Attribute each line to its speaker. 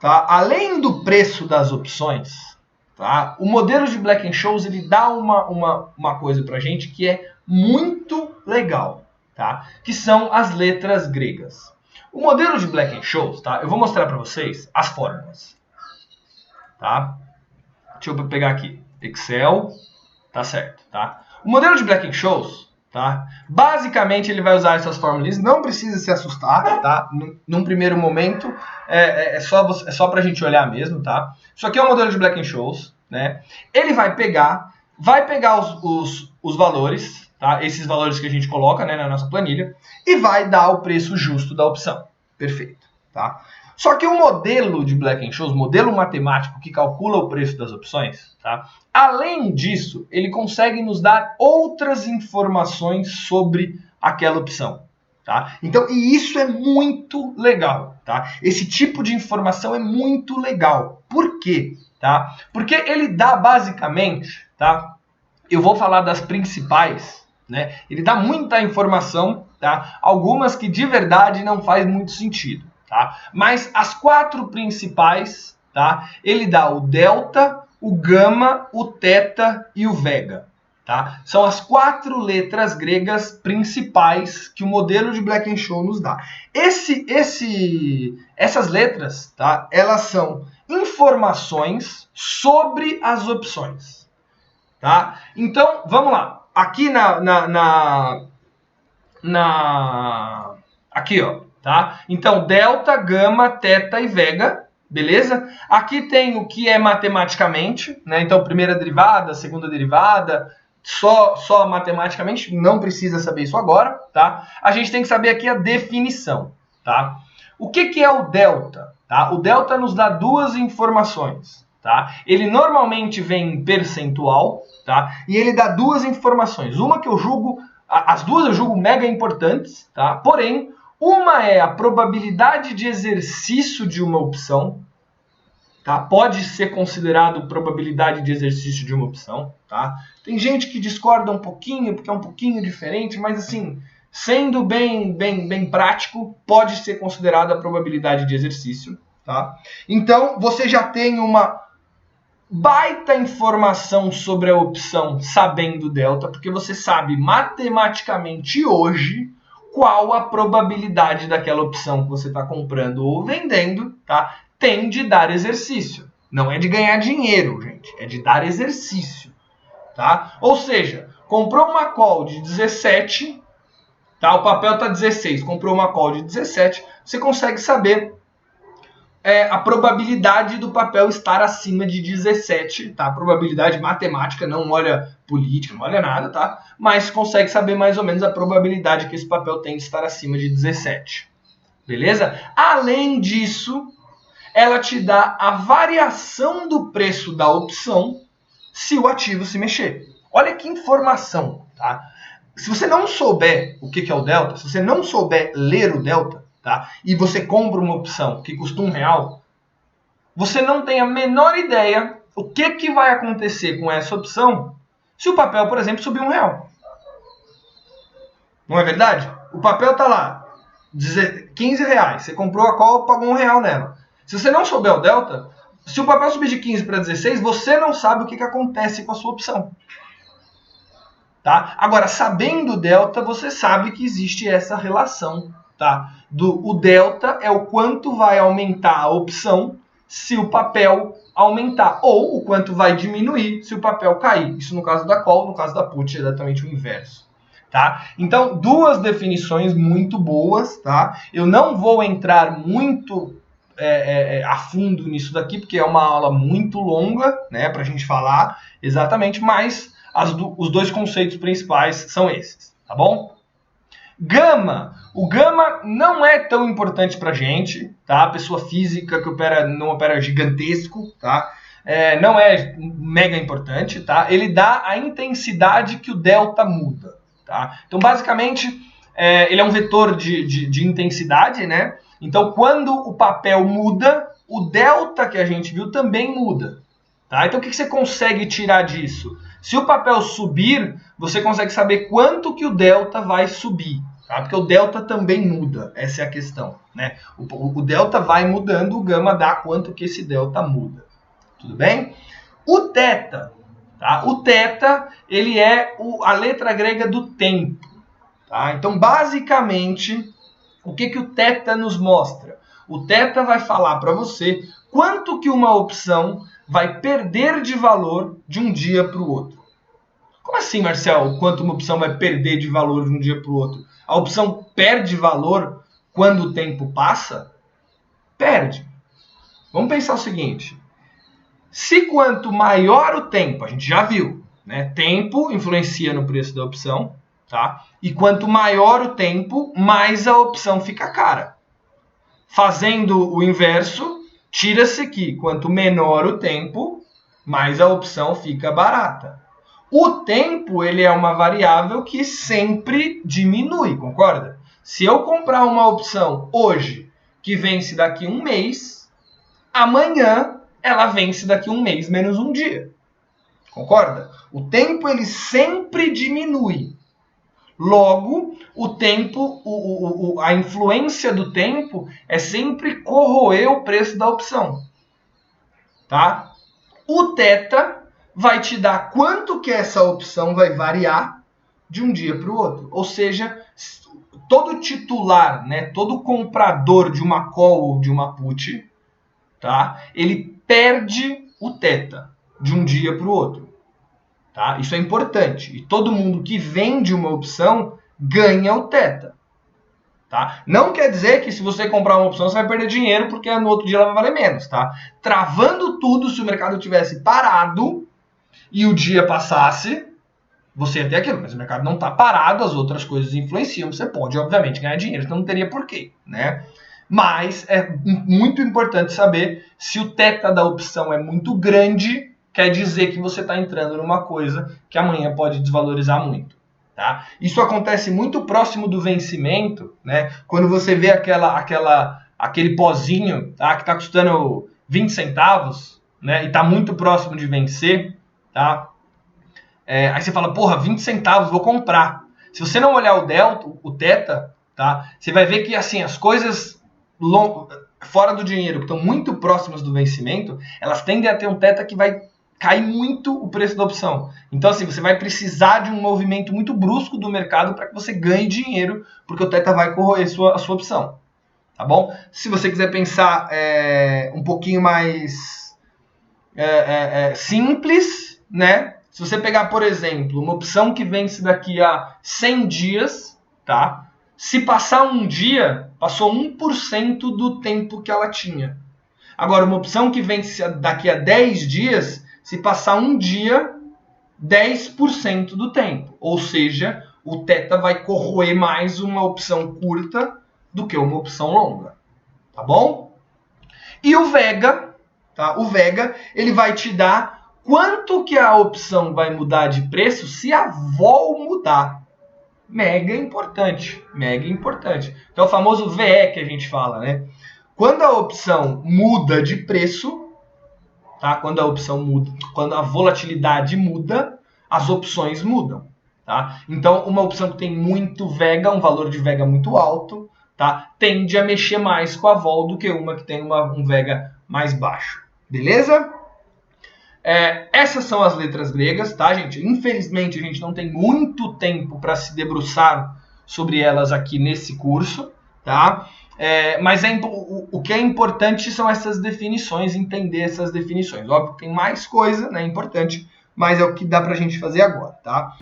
Speaker 1: tá, além do preço das opções, tá, o modelo de Black-Scholes ele dá uma coisa pra gente que é muito legal, tá, que são as letras gregas. O modelo de Black-Scholes, tá, eu vou mostrar para vocês as fórmulas. Tá? Deixa eu pegar aqui. Excel, tá certo, tá? O modelo de Black-Scholes, tá? Basicamente ele vai usar essas fórmulas, não precisa se assustar, tá? Num primeiro momento é só pra gente olhar mesmo, tá? Isso aqui é o modelo de Black-Scholes, né? Ele vai pegar os valores, tá? Esses valores que a gente coloca, né, na nossa planilha, e vai dar o preço justo da opção. Perfeito, tá? Só que o modelo de Black-Scholes, modelo matemático que calcula o preço das opções, tá? Além disso, ele consegue nos dar outras informações sobre aquela opção. Tá? Então, e isso é muito legal. Tá? Esse tipo de informação é muito legal. Por quê? Tá? Porque ele dá basicamente, tá? Eu vou falar das principais, né? Ele dá muita informação, tá? Algumas que de verdade não faz muito sentido. Tá? Mas as 4 principais, tá? Ele dá o delta, o gama, o teta e o vega. Tá? São as 4 letras gregas principais que o modelo de Black-Scholes nos dá. Essas letras, tá? Elas são informações sobre as opções. Tá? Então, vamos lá. Aqui aqui, ó. Tá? Então, delta, gama, teta e vega, beleza? Aqui tem o que é matematicamente, né? Então, primeira derivada, segunda derivada, só matematicamente, não precisa saber isso agora, tá? A gente tem que saber aqui a definição, tá? O que é o delta? Tá? O delta nos dá 2 informações, tá? Ele normalmente vem em percentual, tá? E ele dá 2 informações. Uma que eu julgo, as duas eu julgo mega importantes, tá? Porém, uma é a probabilidade de exercício de uma opção, tá? Pode ser considerado probabilidade de exercício de uma opção, tá? Tem gente que discorda um pouquinho, porque é um pouquinho diferente, mas assim, sendo bem prático, pode ser considerada a probabilidade de exercício, tá? Então, você já tem uma baita informação sobre a opção sabendo delta, porque você sabe matematicamente hoje qual a probabilidade daquela opção que você está comprando ou vendendo, tá? Tem de dar exercício. Não é de ganhar dinheiro, gente. É de dar exercício, tá? Ou seja, comprou uma call de 17, tá? O papel está 16. Comprou uma call de 17, você consegue saber a probabilidade do papel estar acima de 17, tá? A probabilidade matemática, não olha política, não olha nada, tá? Mas consegue saber mais ou menos a probabilidade que esse papel tem de estar acima de 17. Beleza? Além disso, ela te dá a variação do preço da opção se o ativo se mexer. Olha que informação, tá? Se você não souber o que é o delta, se você não souber ler o delta, tá? E você compra uma opção que custa R$1, você não tem a menor ideia o que vai acontecer com essa opção se o papel, por exemplo, subir R$1. Não é verdade? O papel está lá, R$15. Você comprou a call, pagou R$1 nela. Se você não souber o delta, se o papel subir de 15 para 16, você não sabe o que acontece com a sua opção. Tá? Agora, sabendo o delta, você sabe que existe essa relação. Tá? O delta é o quanto vai aumentar a opção se o papel aumentar, ou o quanto vai diminuir se o papel cair. Isso no caso da call, no caso da put é exatamente o inverso. Tá? Então, 2 definições muito boas. Tá? Eu não vou entrar muito a fundo nisso daqui, porque é uma aula muito longa, né, para a gente falar exatamente, mas os 2 conceitos principais são esses, tá bom? Gama. O gama não é tão importante para a gente, tá? A pessoa física que não opera gigantesco, tá? Não é mega importante, tá? Ele dá a intensidade que o delta muda, tá? Então, basicamente, ele é um vetor de intensidade, né? Então, quando o papel muda, o delta que a gente viu também muda. Tá? Então, o que você consegue tirar disso? Se o papel subir, você consegue saber quanto que o delta vai subir. tá? Porque o delta também muda, essa é a questão, né? O delta vai mudando, o gama dá quanto que esse delta muda, tudo bem? O θ, tá? O θ, ele é a letra grega do tempo, tá? Então, basicamente, o que o θ nos mostra? O θ vai falar para você quanto que uma opção vai perder de valor de um dia para o outro. Como assim, Marcel? Quanto uma opção vai perder de valor de um dia para o outro? A opção perde valor quando o tempo passa? Perde. Vamos pensar o seguinte. Se quanto maior o tempo, a gente já viu, né? Tempo influencia no preço da opção, tá? E quanto maior o tempo, mais a opção fica cara. Fazendo o inverso, tira-se que quanto menor o tempo, mais a opção fica barata. O tempo, ele é uma variável que sempre diminui, concorda? Se eu comprar uma opção hoje que vence daqui a um mês, amanhã ela vence daqui a um mês menos um dia. Concorda? O tempo, ele sempre diminui. Logo, o tempo, a influência do tempo é sempre corroer o preço da opção. Tá? O θ vai te dar quanto que essa opção vai variar de um dia para o outro. Ou seja, todo titular, né, todo comprador de uma call ou de uma put, tá, ele perde o θ de um dia para o outro. Tá? Isso é importante. E todo mundo que vende uma opção ganha o θ. Tá? Não quer dizer que se você comprar uma opção você vai perder dinheiro porque no outro dia ela vai valer menos. Tá? Travando tudo, se o mercado tivesse parado e o dia passasse, você ia ter aquilo. Mas o mercado não está parado, as outras coisas influenciam. Você pode, obviamente, ganhar dinheiro, então não teria porquê. Né? Mas é muito importante saber se o θ da opção é muito grande, quer dizer que você está entrando numa coisa que amanhã pode desvalorizar muito. Tá? Isso acontece muito próximo do vencimento, né? Quando você vê aquele pozinho, tá? Que está custando 20 centavos, né? E está muito próximo de vencer, tá? Aí você fala, porra, 20 centavos, vou comprar. Se você não olhar o delta, o θ, tá? Você vai ver que assim, as coisas fora do dinheiro, que estão muito próximas do vencimento, elas tendem a ter um θ que vai cair muito o preço da opção. Então, assim, você vai precisar de um movimento muito brusco do mercado para que você ganhe dinheiro, porque o θ vai corroer a sua opção. Tá bom? Se você quiser pensar um pouquinho mais simples, né? Se você pegar, por exemplo, uma opção que vence daqui a 100 dias, tá? Se passar um dia, passou 1% do tempo que ela tinha. Agora, uma opção que vence daqui a 10 dias, se passar um dia, 10% do tempo. Ou seja, o θ vai corroer mais uma opção curta do que uma opção longa. Tá bom? E o Vega, tá? O Vega, ele vai te dar quanto que a opção vai mudar de preço se a vol mudar. Mega importante, mega importante. Então, o famoso VE que a gente fala, né? Quando a opção muda de preço, tá? Quando a opção muda, quando a volatilidade muda, as opções mudam, tá? Então, uma opção que tem muito Vega, um valor de Vega muito alto, tá? Tende a mexer mais com a vol do que uma que tem um Vega mais baixo, beleza? Essas são as letras gregas, tá, gente? Infelizmente, a gente não tem muito tempo para se debruçar sobre elas aqui nesse curso, tá? Mas o que é importante são essas definições, entender essas definições. Óbvio que tem mais coisa, né, importante, mas é o que dá pra gente fazer agora, tá?